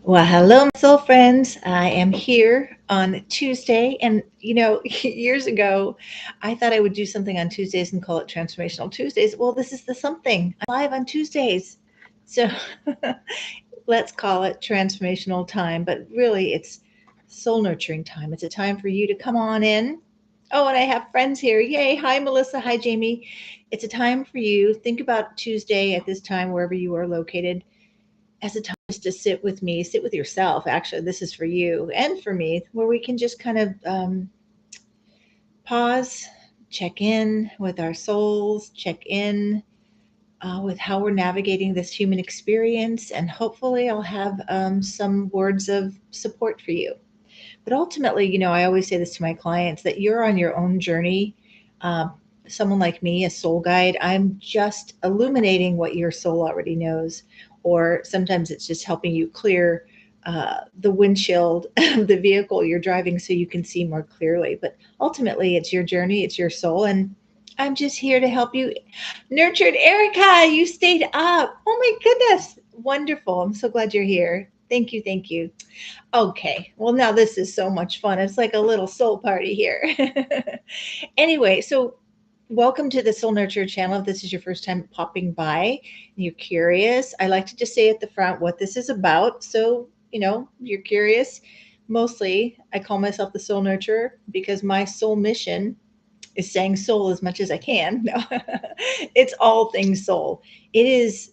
Well, hello, my soul friends. I am here on Tuesday. And, years ago, I thought I would do something on Tuesdays and call it Transformational Tuesdays. Well, this is the something. I'm live on Tuesdays. So let's call it transformational time. But really, it's soul nurturing time. It's a time for you to come on in. Oh, and I have friends here. Yay. Hi, Melissa. Hi, Jamie. It's a time for you. Think about Tuesday at this time, wherever you are located, as a time just to sit with me, sit with yourself. Actually, this is for you and for me, where we can just kind of pause, check in with our souls, check in with how we're navigating this human experience, and hopefully, I'll have some words of support for you. But ultimately, I always say this to my clients that you're on your own journey. Um, Someone like me, a soul guide, I'm just illuminating what your soul already knows. Or sometimes it's just helping you clear the windshield of the vehicle you're driving so you can see more clearly. But ultimately, it's your journey, it's your soul. And I'm just here to help you. Nurtured Erica, you stayed up. Oh my goodness. Wonderful. I'm so glad you're here. Thank you. Thank you. Okay. Well, now this is so much fun. It's like a little soul party here. Anyway, so welcome to the Soul Nurture channel. If this is your first time popping by and you're curious, I like to just say at the front what this is about. So, you're curious. Mostly, I call myself the Soul Nurturer because my soul mission is saying soul as much as I can. No, it's all things soul. It is,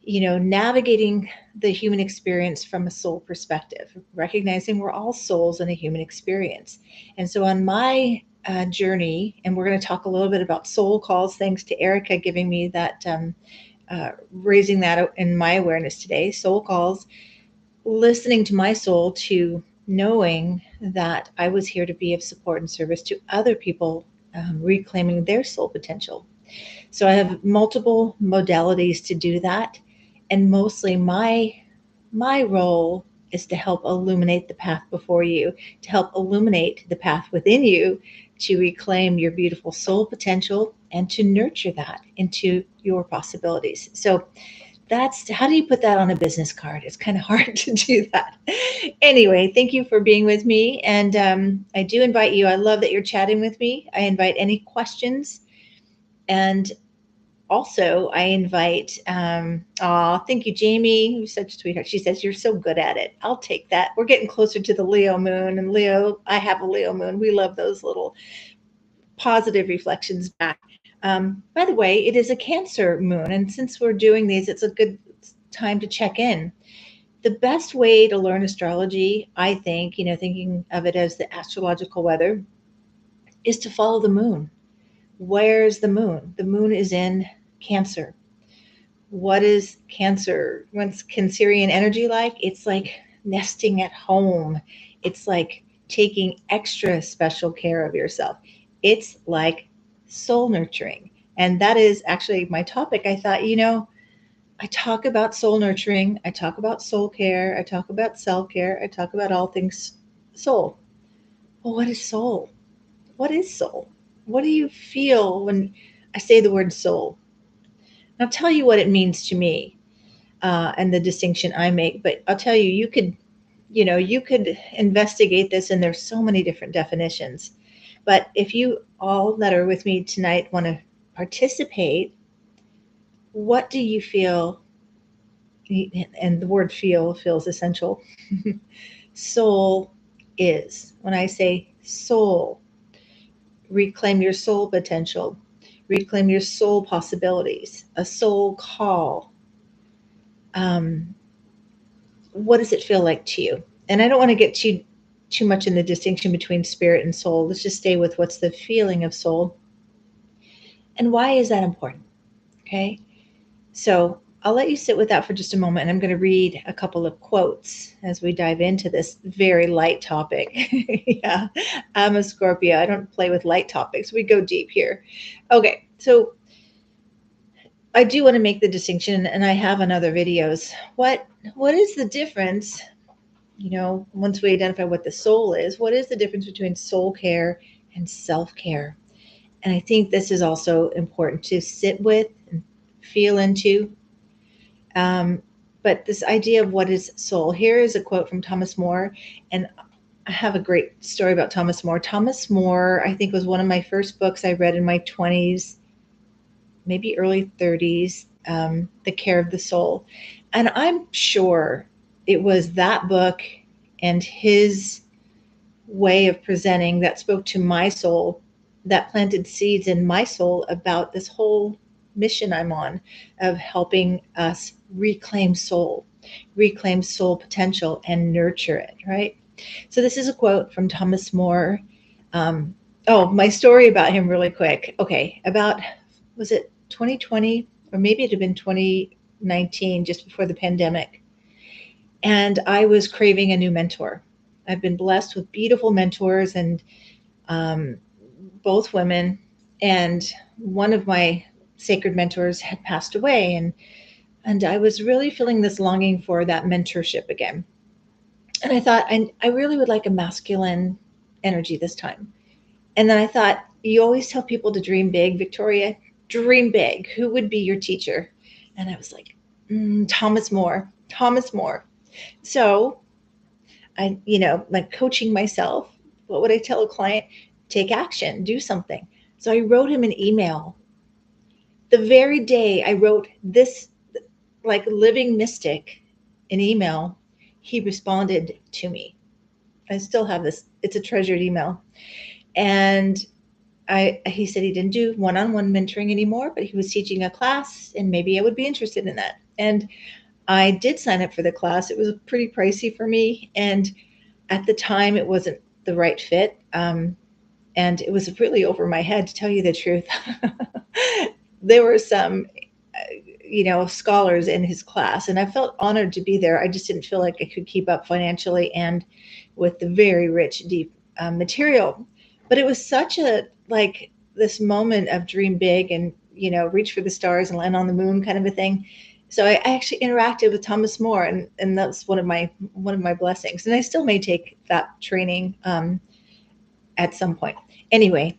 navigating the human experience from a soul perspective, recognizing we're all souls in a human experience. And so on my journey, and we're going to talk a little bit about soul calls, thanks to Erica giving me that, raising that in my awareness today, soul calls, listening to my soul, to knowing that I was here to be of support and service to other people, reclaiming their soul potential. So I have multiple modalities to do that, and mostly my role is to help illuminate the path before you, to help illuminate the path within you, to reclaim your beautiful soul potential and to nurture that into your possibilities. So that's how do you put that on a business card? It's kind of hard to do that. Anyway, thank you for being with me. And I do invite you. I love that you're chatting with me. I invite any questions. And also, I invite, thank you, Jamie. You're such a sweetheart. She says, you're so good at it. I'll take that. We're getting closer to the Leo moon. And Leo, I have a Leo moon. We love those little positive reflections back. By the way, it is a Cancer moon. And since we're doing these, it's a good time to check in. The best way to learn astrology, I think, thinking of it as the astrological weather, is to follow the moon. Where's the moon? The moon is in Cancer. What is Cancer? What's Cancerian energy like? It's like nesting at home. It's like taking extra special care of yourself. It's like soul nurturing. And that is actually my topic. I thought, I talk about soul nurturing, I talk about soul care, I talk about self care, I talk about all things soul. Well, what is soul? What is soul? What do you feel when I say the word soul? I'll tell you what it means to me, and the distinction I make. But I'll tell you, you could investigate this, and there's so many different definitions. But if you all that are with me tonight want to participate, what do you feel? And the word feel feels essential. Soul is. When I say soul, reclaim your soul potential, reclaim your soul possibilities, a soul call. Um, what does it feel like to you? And I don't want to get too much in the distinction between spirit and soul. Let's just stay with what's the feeling of soul and why is that important. Okay, so I'll let you sit with that for just a moment, and I'm going to read a couple of quotes as we dive into this very light topic. Yeah, I'm a Scorpio. I don't play with light topics. We go deep here. Okay, so I do want to make the distinction, and I have in other videos. What is the difference? Once we identify what the soul is, what is the difference between soul care and self care? And I think this is also important to sit with and feel into. Um, But this idea of what is soul, here is a quote from Thomas More. And I have a great story about Thomas More. Thomas More, I think, was one of my first books I read in my 20s, maybe early 30s, The Care of the Soul. And I'm sure it was that book and his way of presenting that spoke to my soul, that planted seeds in my soul about this whole mission I'm on of helping us reclaim soul potential and nurture it, right? So this is a quote from Thomas More. My story about him really quick. Okay, about, was it 2020 or maybe it had been 2019, just before the pandemic. And I was craving a new mentor. I've been blessed with beautiful mentors, and um, both women. And one of my sacred mentors had passed away, and I was really feeling this longing for that mentorship again. And I thought, I really would like a masculine energy this time. And then I thought, you always tell people to dream big, Victoria. Dream big. Who would be your teacher? And I was like, Thomas More. Thomas More. So I, like coaching myself, what would I tell a client? Take action, do something. So I wrote him an email. The very day I wrote this, like living mystic, an email, he responded to me. I still have this. It's a treasured email. And he said he didn't do one-on-one mentoring anymore, but he was teaching a class and maybe I would be interested in that. And I did sign up for the class. It was pretty pricey for me. And at the time, it wasn't the right fit. And it was really over my head, to tell you the truth. There were some, scholars in his class, and I felt honored to be there. I just didn't feel like I could keep up financially and with the very rich, deep material. But it was such a, like, this moment of dream big and, reach for the stars and land on the moon kind of a thing. So I actually interacted with Thomas More, and that's one of my blessings. And I still may take that training at some point. Anyway,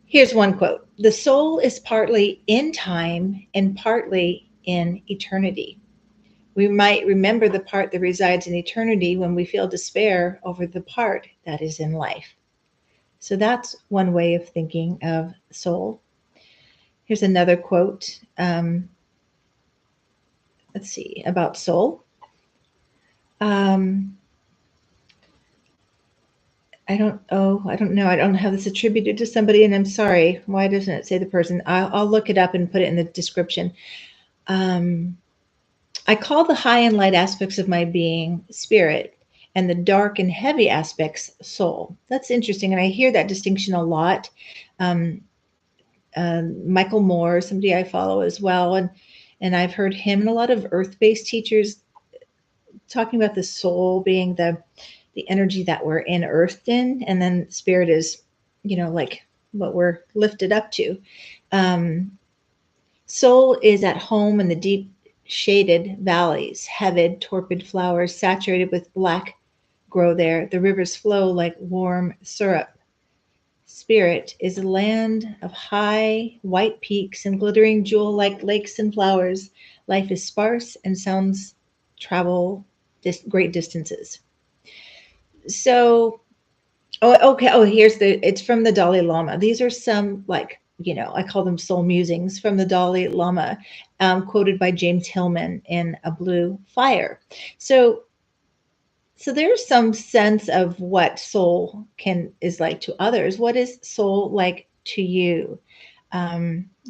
here's one quote: "The soul is partly in time and partly in eternity. We might remember the part that resides in eternity when we feel despair over the part that is in life." So that's one way of thinking of soul. Here's another quote. Let's see, about soul. Um, I don't know. I don't have this attributed to somebody, and I'm sorry. Why doesn't it say the person? I'll look it up and put it in the description. Um, I call the high and light aspects of my being spirit, and the dark and heavy aspects soul. That's interesting, and I hear that distinction a lot. Um, Michael Moore, somebody I follow as well, and I've heard him and a lot of earth-based teachers talking about the soul being the energy that we're in earthed in, and then spirit is, like what we're lifted up to. Soul is at home in the deep shaded valleys. Heaven, torpid flowers saturated with black grow there. The rivers flow like warm syrup. Spirit is a land of high white peaks and glittering jewel like lakes and flowers. Life is sparse and sounds travel great distances. So, okay. Oh, it's from the Dalai Lama. These are some, like, I call them soul musings from the Dalai Lama, quoted by James Hillman in A Blue Fire. So there's some sense of what soul is like to others. What is soul like to you?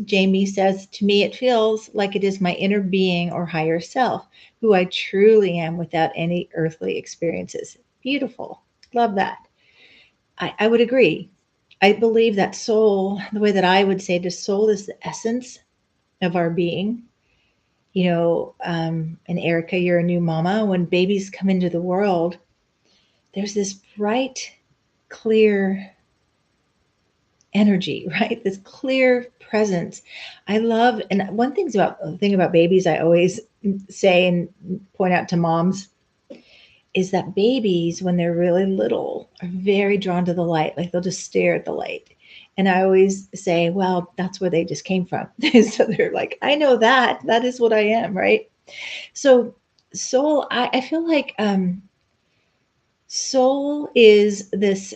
Jamie says, to me, it feels like it is my inner being or higher self, who I truly am without any earthly experiences. Beautiful. Love that. I would agree. I believe that soul, the way that I would say the soul is the essence of our being. And Erica, you're a new mama. When babies come into the world, there's this bright, clear energy, right? This clear presence. I love, and one thing about babies, I always say and point out to moms, is that babies, when they're really little, are very drawn to the light. Like, they'll just stare at the light. And I always say, well, that's where they just came from. So they're like, I know that is what I am, right? So soul, I feel like soul is this,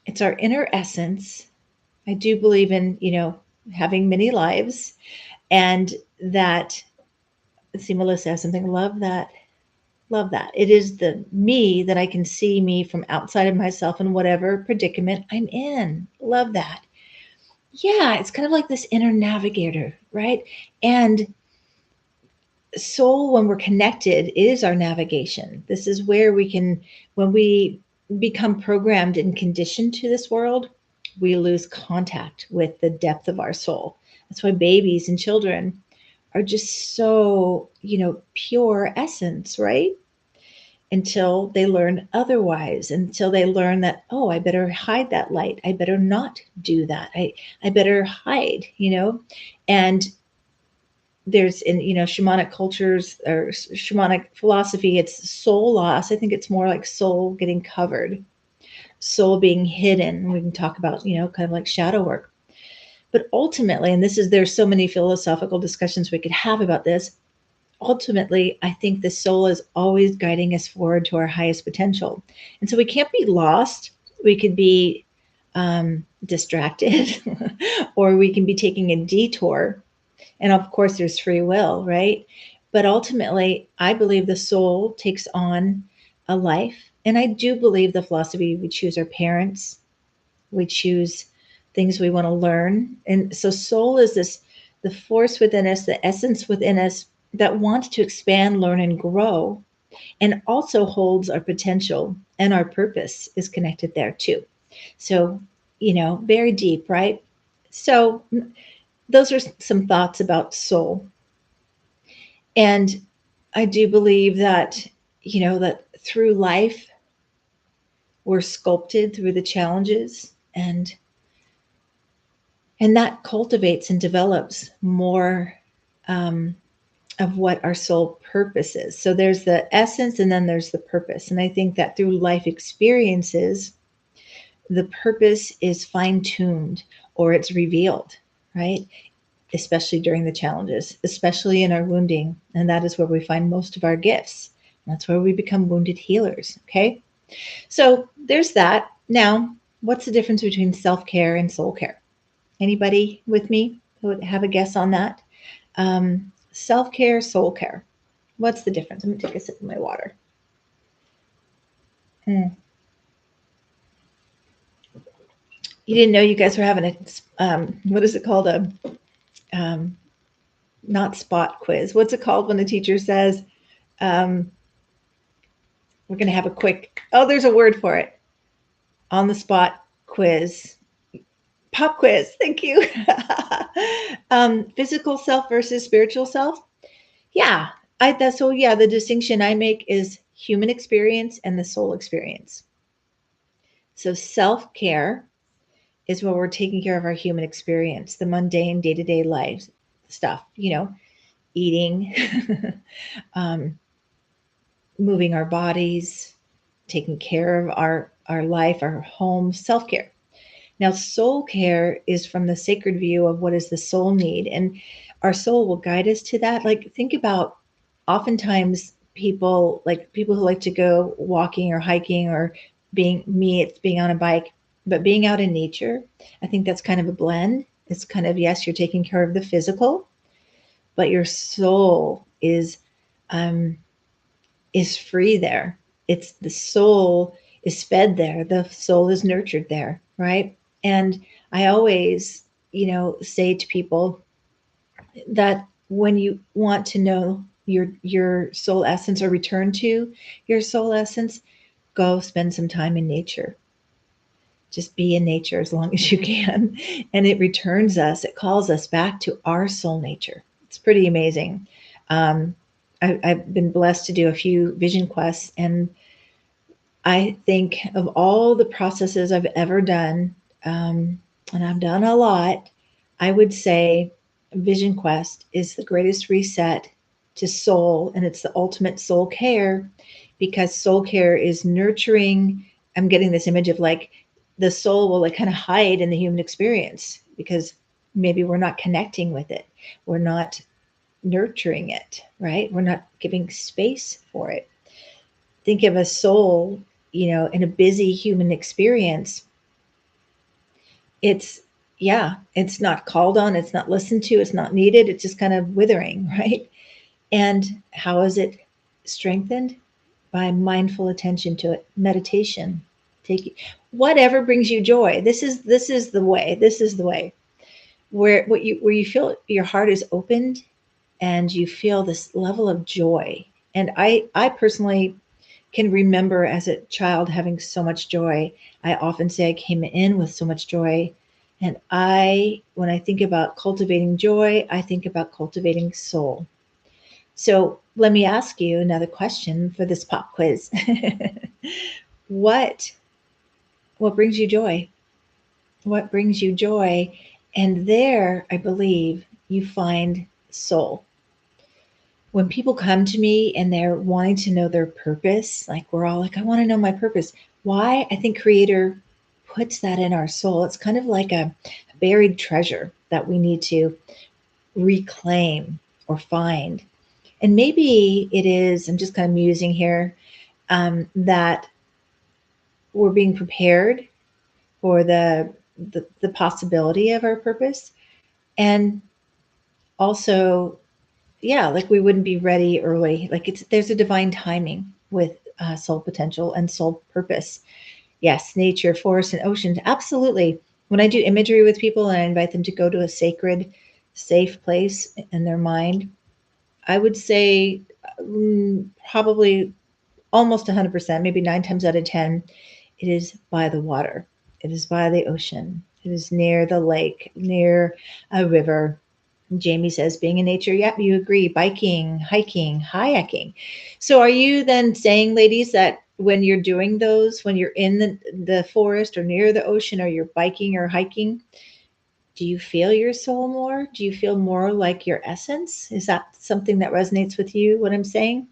it's our inner essence. I do believe in, having many lives, and that, let's see, Melissa has something. Love that. Love that. It is the me that I can see me from outside of myself in whatever predicament I'm in. Love that. Yeah, it's kind of like this inner navigator, right? And soul, when we're connected, is our navigation. This is where we can, when we become programmed and conditioned to this world, we lose contact with the depth of our soul. That's why babies and children are just so, pure essence, right? Until they learn otherwise, until they learn that, oh, I better hide that light. I better not do that. I better hide, and there's in shamanic cultures or shamanic philosophy, it's soul loss. I think it's more like soul getting covered, soul being hidden. We can talk about kind of like shadow work, but ultimately, and this is, there's so many philosophical discussions we could have about this. Ultimately, I think the soul is always guiding us forward to our highest potential, and so we can't be lost. We could be distracted or we can be taking a detour. And of course, there's free will, right? But ultimately, I believe the soul takes on a life. And I do believe the philosophy, we choose our parents, we choose things we want to learn. And so, soul is this, the force within us, the essence within us that wants to expand, learn, and grow, and also holds our potential, and our purpose is connected there too. So, very deep, right? So, those are some thoughts about soul. And I do believe that, that through life, we're sculpted through the challenges, and that cultivates and develops more um, of what our soul purpose is. So there's the essence and then there's the purpose. And I think that through life experiences, the purpose is fine tuned or it's revealed, right? Especially during the challenges, especially in our wounding. And that is where we find most of our gifts. That's where we become wounded healers. Okay. So there's that. Now, what's the difference between self care and soul care? Anybody with me who would have a guess on that? Self care, soul care. What's the difference? Let me take a sip of my water. Mm. You didn't know you guys were having a, what is it called? A, um, not spot quiz. What's it called when the teacher says, um, we're going to have a quick, oh, there's a word for it, on the spot quiz. Pop quiz. Thank you. Physical self versus spiritual self. Yeah. That's so yeah, the distinction I make is human experience and the soul experience. So self-care is where we're taking care of our human experience, the mundane day-to-day life stuff, eating, um, moving our bodies, taking care of our life, our home, self-care. Now, soul care is from the sacred view of what does the soul need, and our soul will guide us to that. Like, think about, oftentimes people who like to go walking or hiking, or being me, it's being on a bike, but being out in nature. I think that's kind of a blend. It's kind of, yes, you're taking care of the physical, but your soul um, is free there. It's the soul is fed there. The soul is nurtured there, right? And I always, say to people that when you want to know your soul essence or return to your soul essence, go spend some time in nature. Just be in nature as long as you can. And it returns us, it calls us back to our soul nature. It's pretty amazing. Um, I've been blessed to do a few vision quests, and I think of all the processes I've ever done, and I've done a lot, I would say Vision Quest is the greatest reset to soul, and it's the ultimate soul care, because soul care is nurturing. I'm getting this image of like the soul will like kind of hide in the human experience because maybe we're not connecting with it. We're not nurturing it, right? We're not giving space for it. Think of a soul, in a busy human experience. It's, yeah, it's not called on, it's not listened to, it's not needed, it's just kind of withering, right? And how is it strengthened? By mindful attention to it, meditation. Take whatever brings you joy. This is the way. This is the way. Where you feel your heart is opened and you feel this level of joy. And I personally can remember as a child having so much joy. I often say I came in with so much joy. And when I think about cultivating joy, I think about cultivating soul. So let me ask you another question for this pop quiz. what what brings you joy? What brings you joy? And there, I believe, you find soul. When people come to me and they're wanting to know their purpose, like we're all like, I want to know my purpose. Why? I think Creator puts that in our soul. It's kind of like a buried treasure that we need to reclaim or find. And maybe it is, I'm just kind of musing here, that we're being prepared for the possibility of our purpose. And also, yeah, like we wouldn't be ready early. Like there's a divine timing with soul potential and soul purpose. Yes, nature, forest, and oceans. Absolutely. When I do imagery with people and I invite them to go to a sacred, safe place in their mind, I would say probably almost 100%, maybe 9 times out of 10, it is by the water. It is by the ocean. It is near the lake, near a river. Jamie says, being in nature, yep, you agree. Biking, hiking, kayaking. So are you then saying, ladies, that when you're doing those, when you're in the forest or near the ocean or you're biking or hiking, do you feel your soul more? Do you feel more like your essence? Is that something that resonates with you, what I'm saying?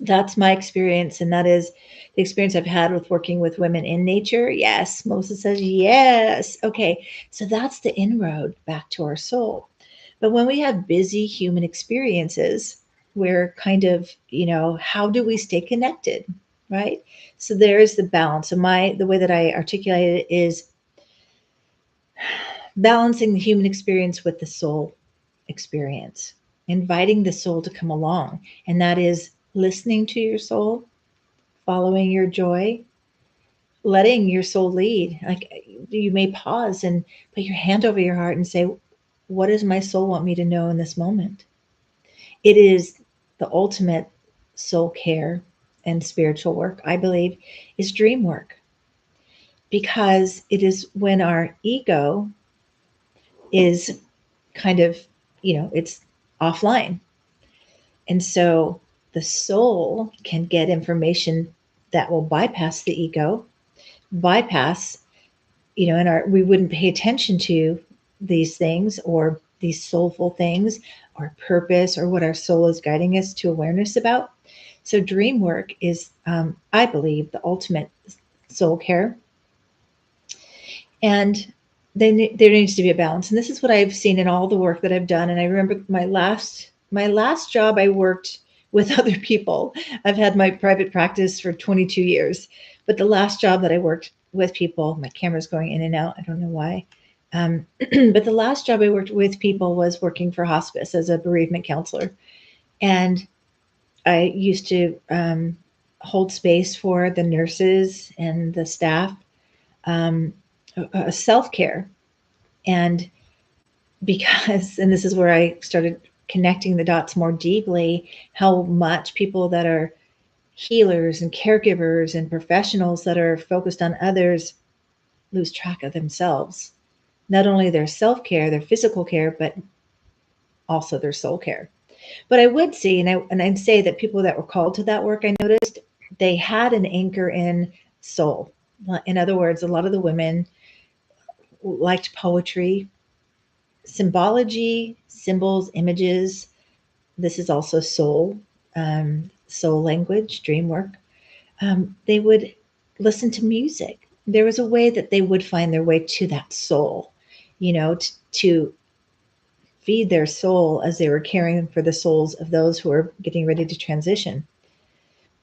That's my experience, and that is the experience I've had with working with women in nature. Yes, Moses says yes. Okay, so that's the inroad back to our soul. But when we have busy human experiences, we're kind of, how do we stay connected, right? So there's the balance. So the way that I articulate it is balancing the human experience with the soul experience, inviting the soul to come along, and that is listening to your soul, following your joy, letting your soul lead. Like you may pause and put your hand over your heart and say, what does my soul want me to know in this moment? It is the ultimate soul care and spiritual work, I believe, is dream work, because it is when our ego is kind of, it's offline. And so the soul can get information that will bypass the ego, bypass, and we wouldn't pay attention to these things or these soulful things or purpose or what our soul is guiding us to awareness about. So dream work is, I believe, the ultimate soul care. And then there needs to be a balance. And this is what I've seen in all the work that I've done. And I remember my last job, I worked with other people. I've had my private practice for 22 years, but the last job that I worked with people, my camera's going in and out. I don't know why. But the last job I worked with people was working for hospice as a bereavement counselor. And I used to hold space for the nurses and the staff, um, self care. And and this is where I started connecting the dots more deeply, how much people that are healers and caregivers and professionals that are focused on others lose track of themselves. Not only their self care, their physical care, but also their soul care. But I would see, and I'd say that people that were called to that work, I noticed they had an anchor in soul. In other words, a lot of the women liked poetry, symbology, symbols, images. This is also soul language, dream work. They would listen to music. There was a way that they would find their way to that soul, to feed their soul as they were caring for the souls of those who were getting ready to transition.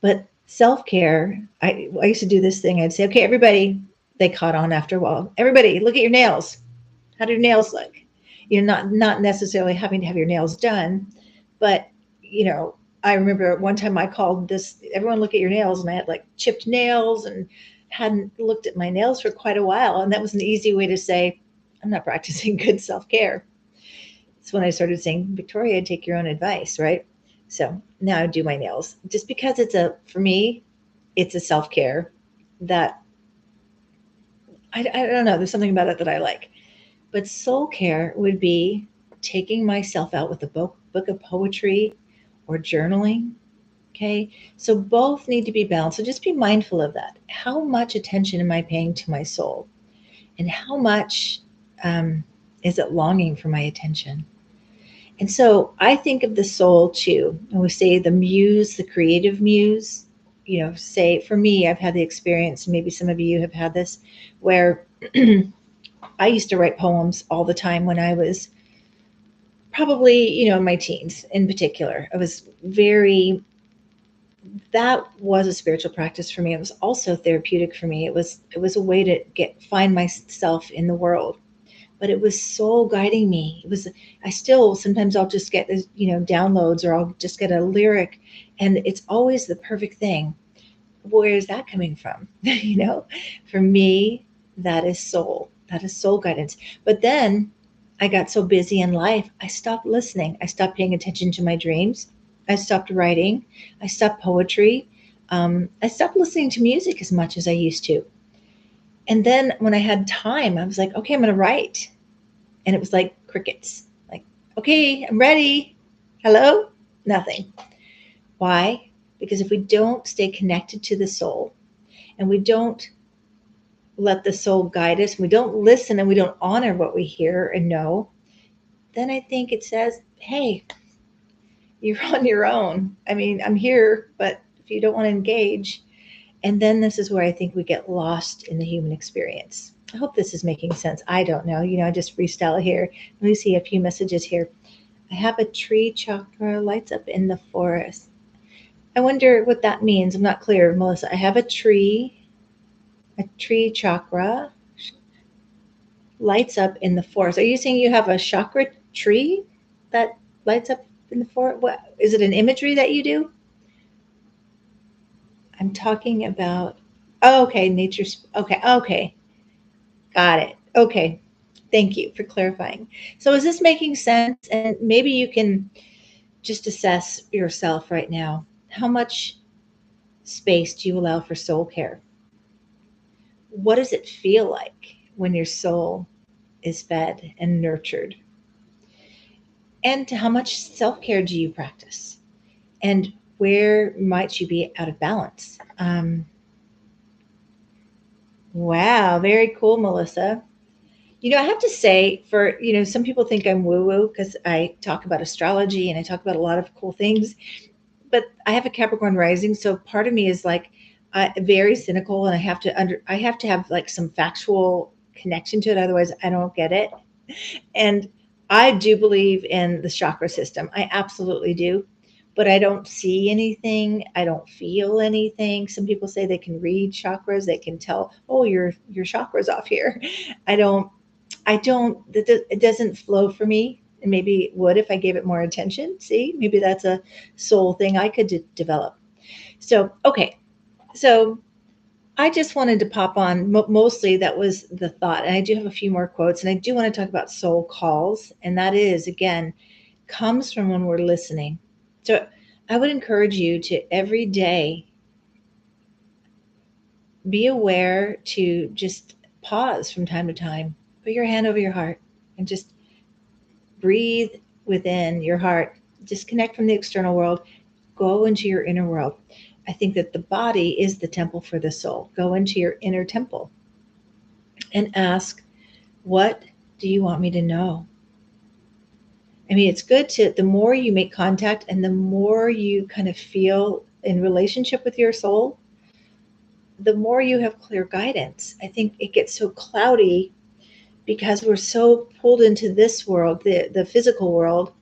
But self care, I used to do this thing. I'd say, okay, everybody, they caught on after a while. Everybody, look at your nails. How do your nails look? Not necessarily having to have your nails done, but you know, I remember one time I called this, everyone look at your nails, and I had like chipped nails and hadn't looked at my nails for quite a while. And that was an easy way to say, I'm not practicing good self care. It's when I started saying, Victoria, take your own advice, right? So now I do my nails just because for me, it's a self care that I don't know. There's something about it that I like. But soul care would be taking myself out with a book of poetry or journaling. Okay. So both need to be balanced. So just be mindful of that. How much attention am I paying to my soul? And how much is it longing for my attention? And so I think of the soul too. And we say the muse, the creative muse, say for me, I've had the experience, maybe some of you have had this, where I used to write poems all the time when I was probably, in my teens in particular. I was that was a spiritual practice for me. It was also therapeutic for me. It was a way to find myself in the world. But it was soul guiding me. I still sometimes I'll just get this, downloads, or I'll just get a lyric, and it's always the perfect thing. Where is that coming from? For me, that is soul. That is soul guidance. But then I got so busy in life, I stopped listening. I stopped paying attention to my dreams. I stopped writing. I stopped poetry. I stopped listening to music as much as I used to. And then when I had time, I was like, okay, I'm going to write. And it was like crickets. Like, okay, I'm ready. Hello? Nothing. Why? Because if we don't stay connected to the soul, and we don't let the soul guide us, we don't listen, and we don't honor what we hear and know, then I think it says, hey, you're on your own. I mean, I'm here, but if you don't want to engage, and then this is where I think we get lost in the human experience. I hope this is making sense. I don't know. I just freestyle here. Let me see a few messages here. I have a tree chakra lights up in the forest. I wonder what that means. I'm not clear, Melissa. I have a tree chakra lights up in the forest. Are you saying you have a chakra tree that lights up in the forest? What is it, an imagery that you do? I'm talking about, oh, okay, nature's, okay. Got it. Okay. Thank you for clarifying. So is this making sense? And maybe you can just assess yourself right now. How much space do you allow for soul care? What does it feel like when your soul is fed and nurtured? And how much self care do you practice? And where might you be out of balance? Wow, very cool, Melissa. I have to say, some people think I'm woo woo because I talk about astrology and I talk about a lot of cool things, but I have a Capricorn rising, so part of me is like very cynical, and I have to have like some factual connection to it, otherwise I don't get it. And I do believe in the chakra system. I absolutely do. But I don't see anything. I don't feel anything. Some people say they can read chakras. They can tell, oh, your chakras off here. I don't. It doesn't flow for me. And maybe it would if I gave it more attention. See, maybe that's a soul thing I could develop. So, okay. So I just wanted to pop on. Mostly that was the thought. And I do have a few more quotes. And I do want to talk about soul calls. And that is, again, comes from when we're listening. So I would encourage you to every day be aware to just pause from time to time. Put your hand over your heart and just breathe within your heart. Disconnect from the external world. Go into your inner world. I think that the body is the temple for the soul. Go into your inner temple and ask, what do you want me to know? I mean, it's good the more you make contact and the more you kind of feel in relationship with your soul, the more you have clear guidance. I think it gets so cloudy because we're so pulled into this world, the physical world,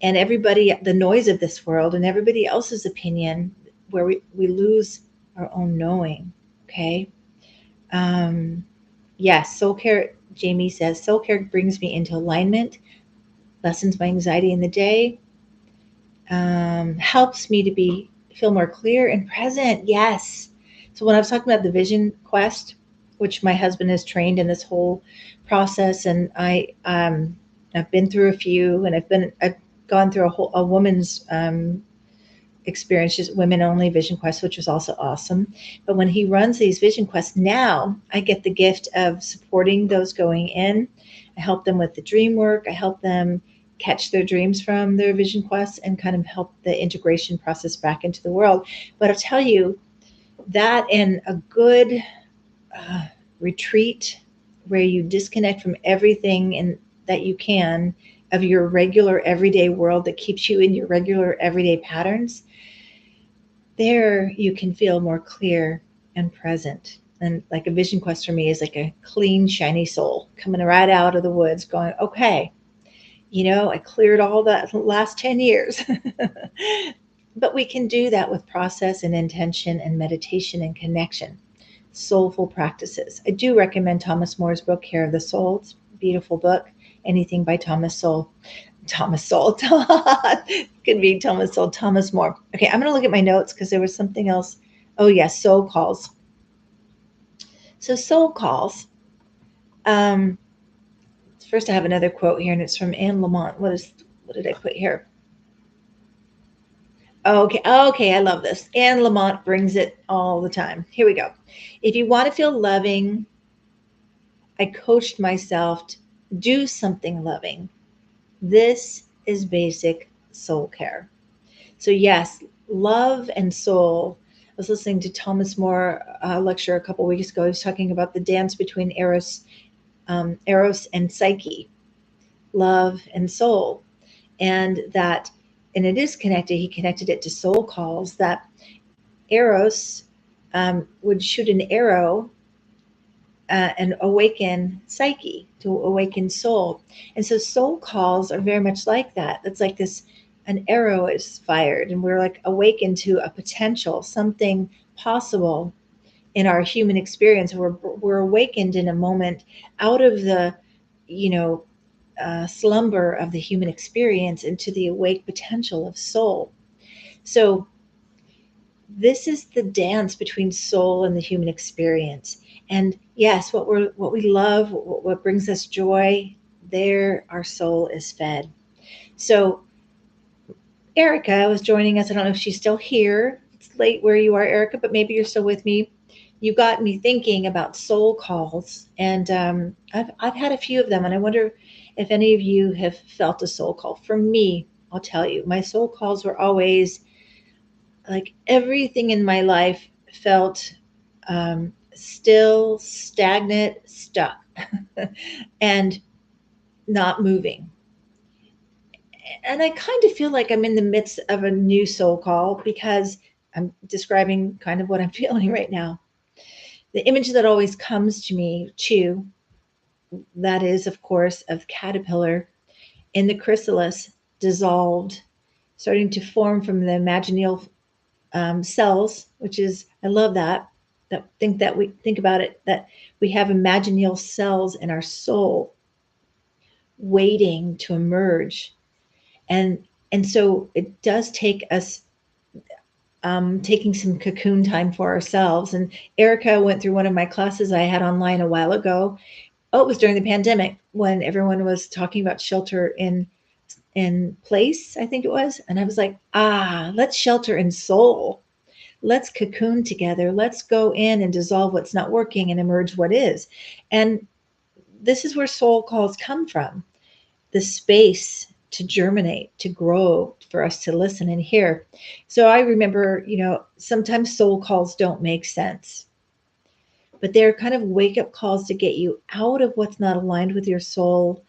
and everybody, the noise of this world and everybody else's opinion, where we lose our own knowing. Okay. um yes, soul care, Jamie says, soul care brings me into alignment, lessens my anxiety in the day, helps me to be feel more clear and present. Yes. So when I was talking about the vision quest, which my husband is trained in this whole process, and I've been through a few, and I've gone through a woman's experience, just women only vision quest, which was also awesome. But when he runs these vision quests now, I get the gift of supporting those going in. I help them with the dream work. I help them catch their dreams from their vision quests and kind of help the integration process back into the world. But I'll tell you that, and a good uh, retreat where you disconnect from everything and that you can of your regular everyday world that keeps you in your regular everyday patterns, there you can feel more clear and present. And like a vision quest for me is like a clean, shiny soul coming right out of the woods, going, okay, I cleared all that last 10 years. But we can do that with process and intention and meditation and connection, soulful practices. I do recommend Thomas More's book, Care of the Soul. It's a beautiful book. Anything by Thomas Soul. Thomas Soul. Could be Thomas Soul. Thomas More. Okay, I'm going to look at my notes because there was something else. Oh, yes, soul calls. So, soul calls. Um, First, I have another quote here, and it's from Anne Lamott. What did I put here? Okay, okay, I love this. Anne Lamott brings it all the time. Here we go. If you want to feel loving, I coached myself to do something loving. This is basic soul care. So, yes, love and soul. I was listening to Thomas More lecture a couple weeks ago. He was talking about the dance between Eros and Psyche, love and soul, and that, and it is connected. He connected it to soul calls. That Eros would shoot an arrow and awaken Psyche, to awaken soul. And so soul calls are very much like that. It's like this, an arrow is fired, and we're like awakened to a potential, something possible in our human experience. We're awakened in a moment out of the, you know, slumber of the human experience into the awake potential of soul. So this is the dance between soul and the human experience. And yes, what we love, what brings us joy, there our soul is fed. So Erica was joining us. I don't know if she's still here. It's late where you are, Erica, but maybe you're still with me. You got me thinking about soul calls, and I've had a few of them, and I wonder if any of you have felt a soul call. For me, I'll tell you, my soul calls were always like everything in my life felt still, stagnant, stuck, and not moving. And I kind of feel like I'm in the midst of a new soul call because I'm describing kind of what I'm feeling right now. The image that always comes to me, too, that is, of course, of caterpillar in the chrysalis, dissolved, starting to form from the imaginal cells, which is, I love that. That we think about it, that we have imaginal cells in our soul waiting to emerge. And and so it does take us taking some cocoon time for ourselves. And Erica went through one of my classes I had online a while ago. Oh, it was during the pandemic when everyone was talking about shelter in place, I think it was. And I was like, let's shelter in soul. Let's cocoon together. Let's go in and dissolve what's not working and emerge what is. And this is where soul calls come from, the space to germinate, to grow, for us to listen and hear. So I remember, sometimes soul calls don't make sense, but they're kind of wake up calls to get you out of what's not aligned with your soul,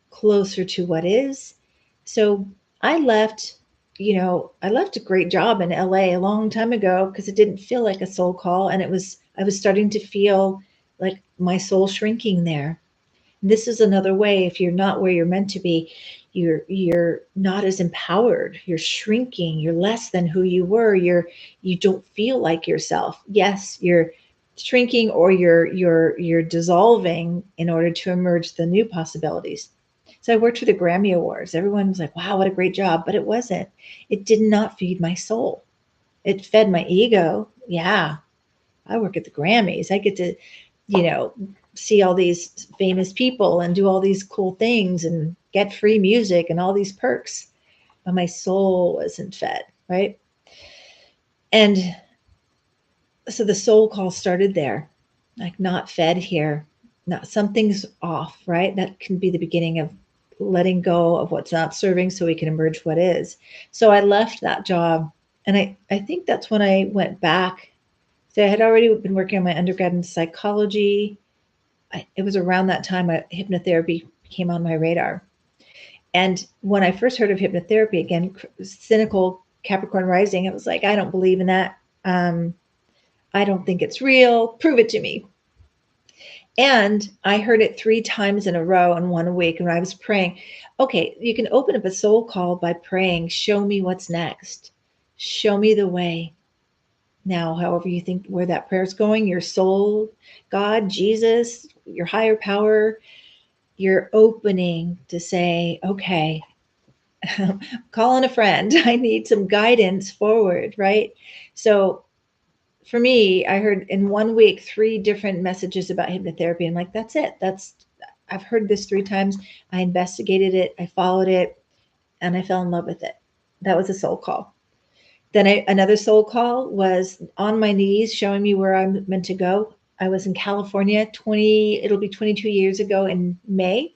closer to what is. So I left, I left a great job in LA a long time ago because it didn't feel like a soul call. And I was starting to feel like my soul shrinking there. This is another way. If you're not where you're meant to be, you're not as empowered. You're shrinking. You're less than who you were. You don't feel like yourself. Yes, you're shrinking, or you're dissolving in order to emerge the new possibilities. So I worked for the Grammy Awards. Everyone was like, "Wow, what a great job!" But it wasn't. It did not feed my soul. It fed my ego. Yeah, I work at the Grammys. I get to, you know, see all these famous people and do all these cool things and get free music and all these perks. But my soul wasn't fed, right? And so the soul call started there, like not fed here. Not something's off, right? That can be the beginning of letting go of what's not serving so we can emerge what is. So I left that job, and I think that's when I went back. So I had already been working on my undergrad in psychology. It was around that time hypnotherapy came on my radar. And when I first heard of hypnotherapy, again, cynical Capricorn rising, it was like, I don't believe in that. Um, I don't think it's real. Prove it to me. And I heard it 3 times in a row in one week. And I was praying, okay, you can open up a soul call by praying, show me what's next. Show me the way. Now, however you think where that prayer is going, your soul, God, Jesus, your higher power, you're opening to say, okay, calling a friend. I need some guidance forward, right? So for me, I heard in one week 3 different messages about hypnotherapy. I'm like, that's it. I've heard this 3 times. I investigated it, I followed it, and I fell in love with it. That was a soul call. Then another soul call was on my knees, showing me where I'm meant to go. I was in California it'll be 22 years ago in May.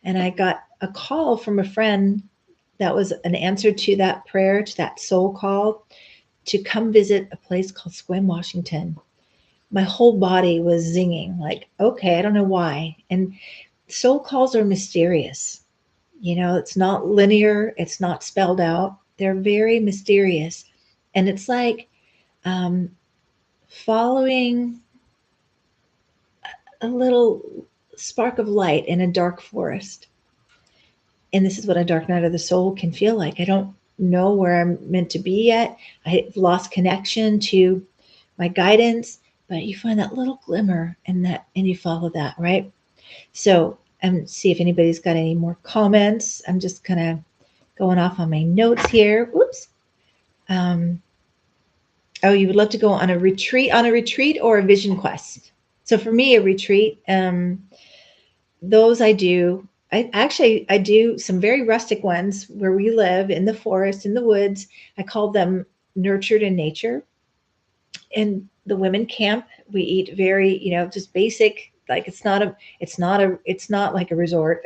And I got a call from a friend that was an answer to that prayer, to that soul call, to come visit a place called Sequim, Washington. My whole body was zinging, like, okay, I don't know why. And soul calls are mysterious. It's not linear, it's not spelled out. They're very mysterious. And it's like um, following a little spark of light in a dark forest. And this is what a dark night of the soul can feel like. I don't know where I'm meant to be yet. I've lost connection to my guidance, but you find that little glimmer and you follow that, right? So, see if anybody's got any more comments. I'm just kind of going off on my notes here. Whoops. Um, oh, you would love to go on a retreat or a vision quest. So for me, a retreat, those I do. I do some very rustic ones where we live in the forest, in the woods. I call them nurtured in nature. And the women camp. We eat very, just basic. Like it's not like a resort.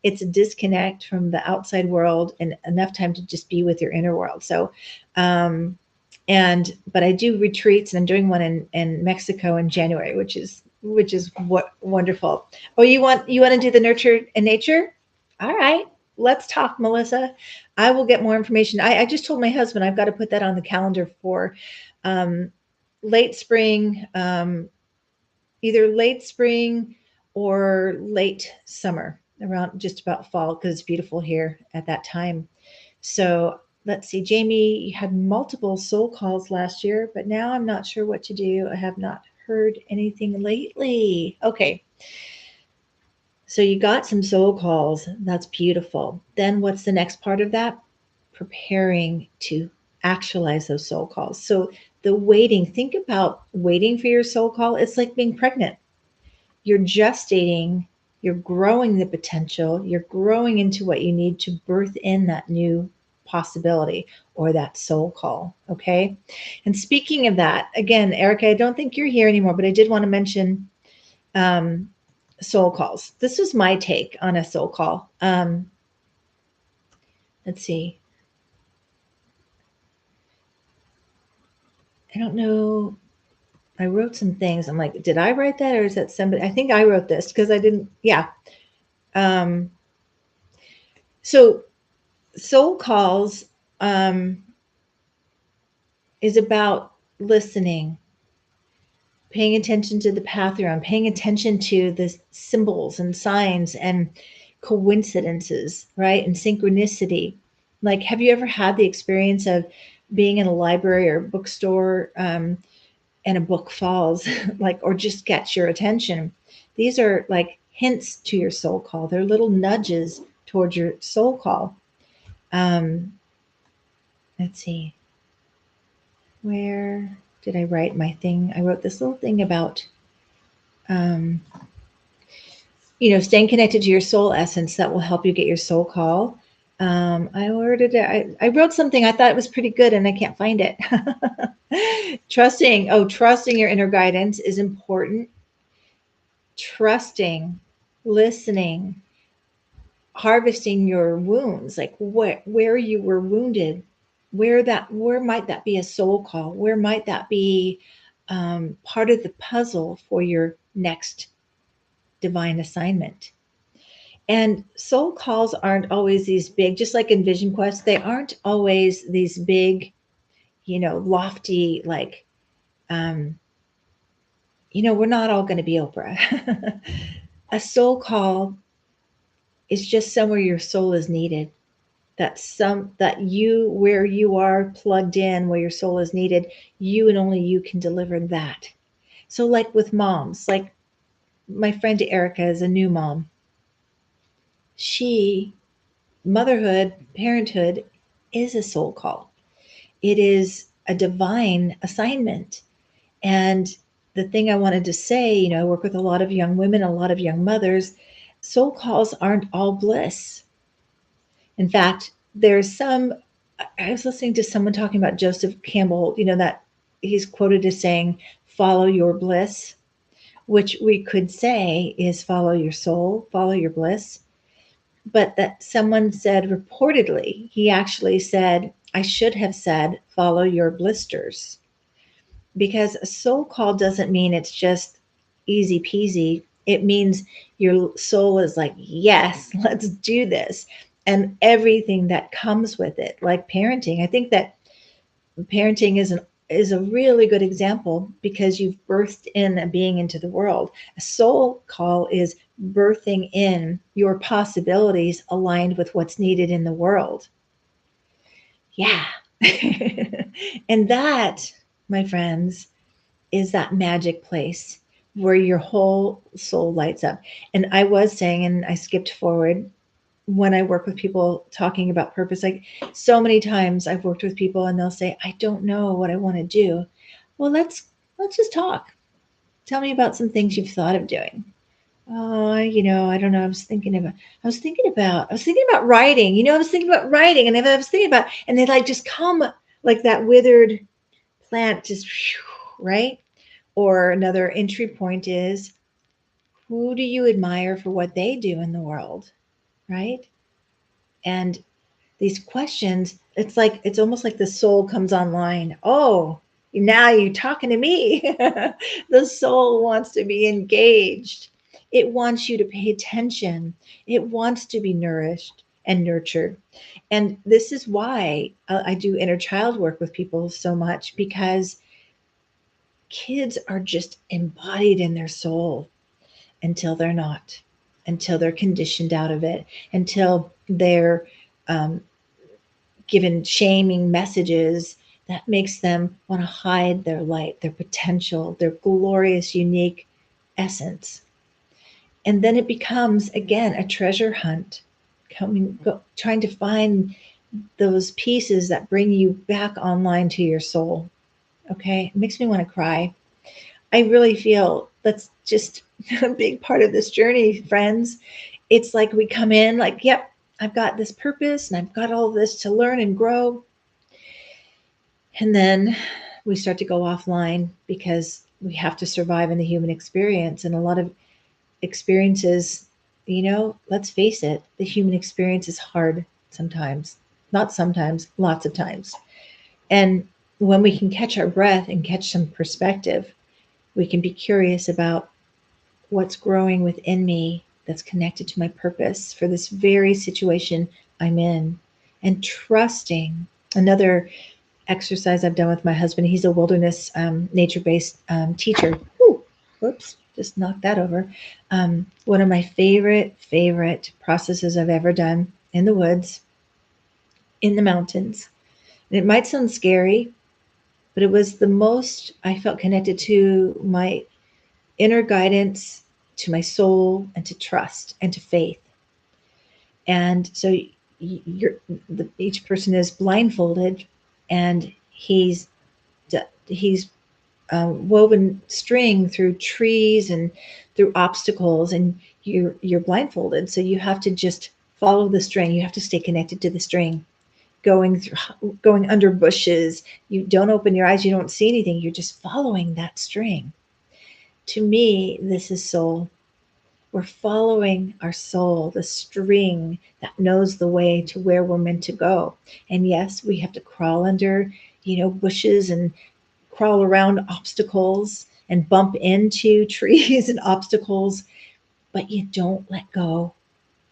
It's a disconnect from the outside world and enough time to just be with your inner world. So, but I do retreats, and I'm doing one in Mexico in January, which is what wonderful. Oh, you want to do the nurture in nature? All right, let's talk, Melissa. I will get more information. I just told my husband I've got to put that on the calendar for um, late spring, either late spring or late summer, around just about fall, because it's beautiful here at that time. So let's see, Jamie, you had multiple soul calls last year, but now I'm not sure what to do. I have not heard anything lately. Okay. So you got some soul calls. That's beautiful. Then what's the next part of that? Preparing to actualize those soul calls. So the waiting, think about waiting for your soul call. It's like being pregnant. You're gestating, you're growing the potential, you're growing into what you need to birth in that new possibility or that soul call. Okay. And speaking of that, again, Erica, I don't think you're here anymore, but I did want to mention um, soul calls. This was my take on a soul call. Let's see. I don't know. I wrote some things. I'm like, did I write that or is that somebody? I think I wrote this because I didn't. Yeah. Um, so soul calls is about listening, paying attention to the path you're on, paying attention to the symbols and signs and coincidences, right? And synchronicity. Like, have you ever had the experience of being in a library or bookstore, and a book falls, like, or just gets your attention? These are like hints to your soul call. They're little nudges towards your soul call. Um, let's see, where did I write my thing? I wrote this little thing about, um, staying connected to your soul essence that will help you get your soul call. I worded it. I wrote something. I thought it was pretty good, and I can't find it. Trusting your inner guidance is important. Trusting, listening, harvesting your wounds, like where you were wounded, where might that be a soul call? Where might that be part of the puzzle for your next divine assignment? And soul calls aren't always these big, just like in Vision Quest, they aren't always these big, lofty, like, um, we're not all going to be Oprah. A soul call is just somewhere your soul is needed. That you, where you are plugged in, where your soul is needed, you and only you can deliver that. So, like with moms, like my friend Erica is a new mom. She Motherhood, parenthood is a soul call. It is a divine assignment. And the thing I wanted to say, I work with a lot of young women, a lot of young mothers. Soul calls aren't all bliss. In fact, I was listening to someone talking about Joseph Campbell, that he's quoted as saying, follow your bliss, which we could say is follow your soul, follow your bliss. But that someone said, reportedly, he actually said, I should have said, follow your blisters. Because a soul call doesn't mean it's just easy peasy. It means your soul is like, yes, let's do this. And everything that comes with it, like parenting. I think that parenting is a really good example because you've birthed in a being into the world. A soul call is birthing in your possibilities aligned with what's needed in the world. Yeah. And that, my friends, is that magic place where your whole soul lights up. And I was saying, and I skipped forward, when I work with people talking about purpose, like so many times I've worked with people and they'll say, I don't know what I want to do. Well, let's just talk. Tell me about some things you've thought of doing. Oh, I don't know. I was thinking about writing. I was thinking about writing, and I was thinking about, and they like just come like that withered plant, just right. Or another entry point is, who do you admire for what they do in the world, right? And these questions, it's almost like the soul comes online. Oh, now you're talking to me. The soul wants to be engaged. It wants you to pay attention. It wants to be nourished and nurtured. And this is why I do inner child work with people so much, because kids are just embodied in their soul until they're not, until they're conditioned out of it, until they're um, given shaming messages that makes them want to hide their light, their potential, their glorious, unique essence. And then it becomes, again, a treasure hunt, trying to find those pieces that bring you back online to your soul. Okay, it makes me want to cry. I really feel that's just a big part of this journey, friends. It's like we come in like, yep, I've got this purpose and I've got all this to learn and grow. And then we start to go offline because we have to survive in the human experience. And a lot of experiences, let's face it, the human experience is hard sometimes. Not sometimes, lots of times. And when we can catch our breath and catch some perspective, we can be curious about what's growing within me that's connected to my purpose for this very situation I'm in, and trusting. Another exercise I've done with my husband, he's a wilderness nature based teacher. Oops, just knocked that over. One of my favorite processes I've ever done in the woods, in the mountains. And it might sound scary, but it was the most I felt connected to my inner guidance, to my soul, and to trust and to faith. And so you're, each person is blindfolded, and he's woven string through trees and through obstacles, and you're blindfolded, so you have to just follow the string. You have to stay connected to the string, going under bushes. You don't open your eyes, you don't see anything, you're just following that string. To me, this is soul. We're following our soul, the string that knows the way to where we're meant to go. And yes, we have to crawl under, bushes, and crawl around obstacles and bump into trees and obstacles, but you don't let go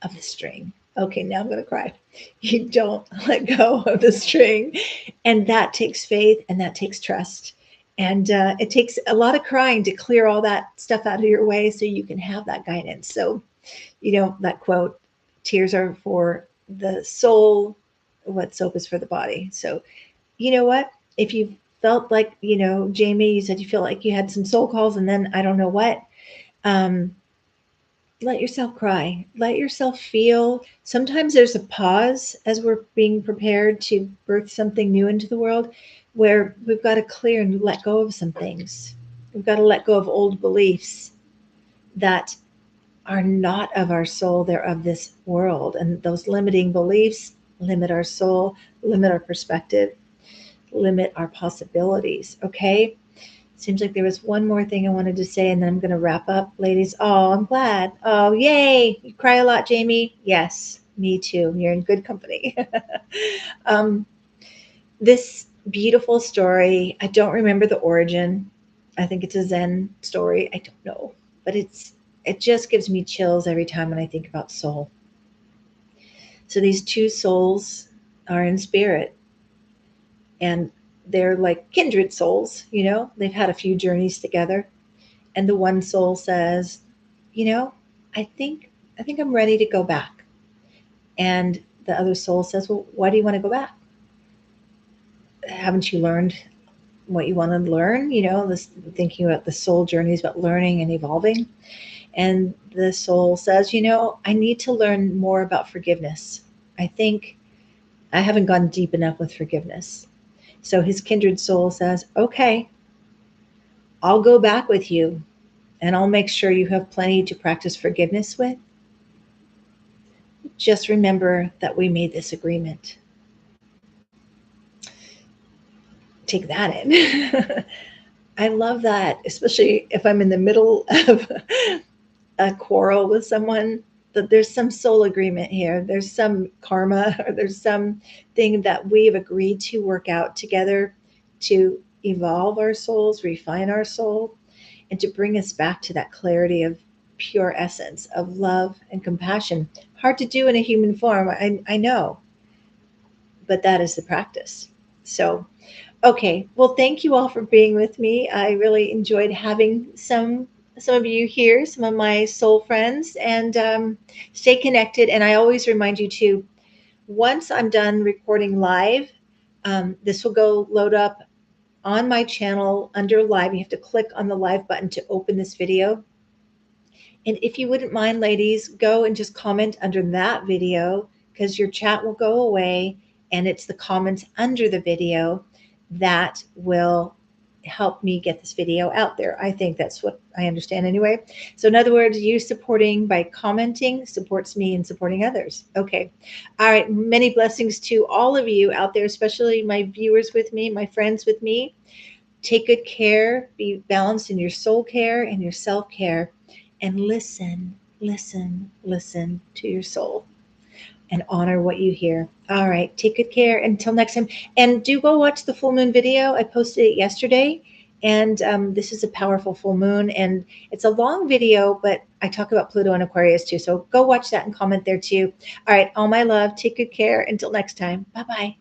of the string. Okay, now I'm going to cry. You don't let go of the string. And that takes faith, and that takes trust. And it takes a lot of crying to clear all that stuff out of your way so you can have that guidance. So, that quote, tears are for the soul, what soap is for the body. So, you know what? If you felt like, Jamie, you said you feel like you had some soul calls, and then I don't know what, um, let yourself cry, let yourself feel. Sometimes there's a pause as we're being prepared to birth something new into the world, where we've got to clear and let go of some things. We've got to let go of old beliefs that are not of our soul, they're of this world. And those limiting beliefs limit our soul, limit our perspective, limit our possibilities. Okay. Seems like there was one more thing I wanted to say, and then I'm going to wrap up, ladies. Oh, I'm glad. Oh, yay. You cry a lot, Jamie? Yes, me too. You're in good company. um, this beautiful story, I don't remember the origin. I think it's a Zen story. I don't know. But it just gives me chills every time when I think about soul. So these two souls are in spirit, and they're like kindred souls, they've had a few journeys together. And the one soul says, you know, I think I'm ready to go back. And the other soul says, well, why do you want to go back? Haven't you learned what you want to learn? This thinking about the soul journey is about learning and evolving. And the soul says, I need to learn more about forgiveness. I think I haven't gone deep enough with forgiveness. So his kindred soul says, okay, I'll go back with you, and I'll make sure you have plenty to practice forgiveness with. Just remember that we made this agreement. Take that in. I love that, especially if I'm in the middle of a quarrel with someone, that there's some soul agreement here. There's some karma, or there's some thing that we've agreed to work out together to evolve our souls, refine our soul, and to bring us back to that clarity of pure essence of love and compassion. Hard to do in a human form, I know, but that is the practice. So, okay, well, thank you all for being with me. I really enjoyed having some of you here, some of my soul friends, and stay connected. And I always remind you to, once I'm done recording live, this will go load up on my channel under live. You have to click on the live button to open this video. And if you wouldn't mind, ladies, go and just comment under that video, because your chat will go away, and it's the comments under the video that will help me get this video out there. I think that's what I understand anyway. So in other words, you supporting by commenting supports me in supporting others. Okay. All right. Many blessings to all of you out there, especially my viewers with me, my friends with me. Take good care, be balanced in your soul care and your self-care, and listen to your soul and honor what you hear. All right, take good care until next time. And do go watch the full moon video. I posted it yesterday, and this is a powerful full moon, and it's a long video, but I talk about Pluto and Aquarius too. So go watch that and comment there too. All right, all my love, take good care until next time. Bye-bye.